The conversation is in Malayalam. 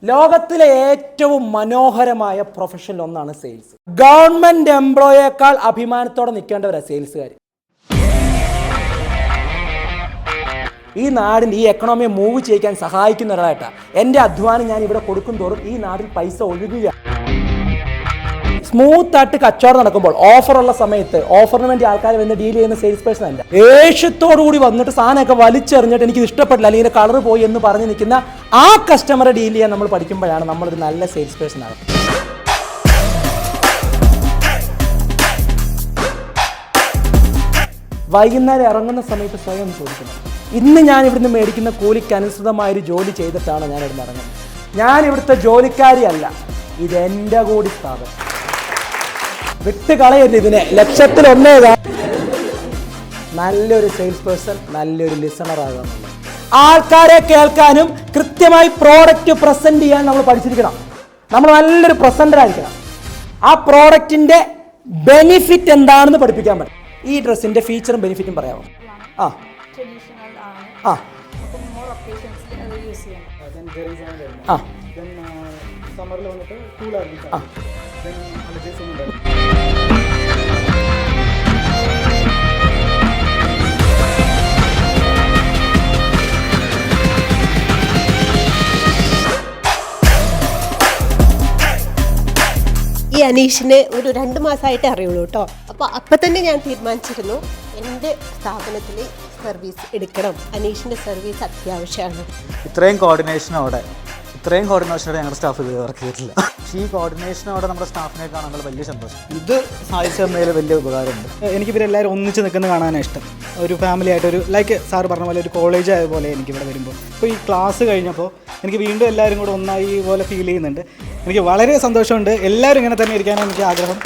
ലോകത്തിലെ ഏറ്റവും മനോഹരമായ പ്രൊഫഷൻ ഒന്നാണ് സെയിൽസ്. ഗവൺമെന്റ് എംപ്ലോയേക്കാൾ അഭിമാനത്തോടെ നിൽക്കേണ്ടവരാണ് സെയിൽസുകാർ. ഈ നാടിൻ്റെ ഈ എക്കണോമിയെ മൂവ് ചെയ്യിക്കാൻ സഹായിക്കുന്ന ഒരാളായിട്ടാണ് എൻ്റെ അധ്വാനം ഞാൻ ഇവിടെ കൊടുക്കും തോറും ഈ നാട്ടിൽ പൈസ ഒഴുകുക. സ്മൂത്തായിട്ട് കച്ചവടം നടക്കുമ്പോൾ ഓഫറുള്ള സമയത്ത് ഓഫറിന് വേണ്ടി ആൾക്കാർ വന്ന് ഡീൽ ചെയ്യുന്ന സെയിൽസ് പേഴ്സൺ അല്ല. ദേഷ്യത്തോടു കൂടി വന്നിട്ട് സാധനമൊക്കെ വലിച്ചെറിഞ്ഞിട്ട് എനിക്ക് ഇഷ്ടപ്പെട്ടില്ല അല്ലെങ്കിൽ കളർ പോയി എന്ന് പറഞ്ഞ് നിൽക്കുന്ന ആ കസ്റ്റമറെ ഡീൽ ചെയ്യാൻ നമ്മൾ പഠിക്കുമ്പോഴാണ് നമ്മളൊരു നല്ല സെയിൽസ് പേഴ്സൺ ആകുന്നത്. വൈകുന്നേരം ഇറങ്ങുന്ന സമയത്ത് സ്വയം ചോദിക്കണം, ഇന്ന് ഞാൻ ഇവിടുന്ന് മേടിക്കുന്ന കൂലിക്ക് അനുസൃതമായൊരു ജോലി ചെയ്തിട്ടാണ് ഞാൻ ഇവിടുന്ന് ഇറങ്ങുന്നത്. ഞാൻ ഇവിടുത്തെ ജോലിക്കാരിയല്ല, ഇതെൻ്റെ കൂടി സ്ഥാപനം. വിട്ട് കളയരുത് ഇതിനെ. ലക്ഷത്തിലൊന്നേതാ നല്ലൊരു സെയിൽസ് പേഴ്സൺ, നല്ലൊരു ലിസണർ ആകുക. ആൾക്കാരെ കേൾക്കാനും കൃത്യമായി പ്രോഡക്റ്റ് പ്രസന്റ് ചെയ്യാൻ നമ്മൾ പഠിച്ചിരിക്കണം. നമ്മൾ നല്ലൊരു പ്രസന്റർ ആയിരിക്കണം. ആ പ്രോഡക്റ്റിന്റെ ബെനിഫിറ്റ് എന്താണെന്ന് പഠിപ്പിക്കാൻ പറ്റും. ഈ ഡ്രസ്സിന്റെ ഫീച്ചറും ബെനിഫിറ്റും പറയാമോ? ആ ആ ഈ അനീഷിനെ ഒരു 2 മാസമായിട്ട് അറിയുള്ളൂ കേട്ടോ. അപ്പം തന്നെ ഞാൻ തീരുമാനിച്ചിരുന്നു എൻ്റെ സ്ഥാപനത്തിൽ സർവീസ് എടുക്കണം. അനീഷിൻ്റെ സർവീസ് അത്യാവശ്യമാണ്. ഇത്രയും കോർഡിനേഷനോടെ ഞങ്ങളുടെ സ്റ്റാഫ് ഇത് വർക്ക് ചെയ്തിട്ടില്ല. ഈ കോർഡിനേഷനോടെ നമ്മുടെ സ്റ്റാഫിനെ കാണാനുള്ള വലിയ സന്തോഷം. ഇത് സാധിച്ചു തന്നതിൽ വലിയ ഉപകാരമുണ്ട്. എനിക്ക് ഇവരെല്ലാവരും ഒന്നിച്ച് നിൽക്കുന്നത് കാണാനാണ് ഇഷ്ടം. ഒരു ഫാമിലി ആയിട്ട് ഒരു ലൈക്ക് സാറ് പറഞ്ഞ പോലെ ഒരു കോളേജ് ആയ പോലെ എനിക്കിവിടെ വരുമ്പോൾ. ഇപ്പോൾ ഈ ക്ലാസ് കഴിഞ്ഞപ്പോൾ എനിക്ക് വീണ്ടും എല്ലാവരും കൂടെ ഒന്നായി പോലെ ഫീൽ ചെയ്യുന്നുണ്ട്. എനിക്ക് വളരെ സന്തോഷമുണ്ട്. എല്ലാവരും ഇങ്ങനെ തന്നെ ഇരിക്കാനാണ് എനിക്ക് ആഗ്രഹം.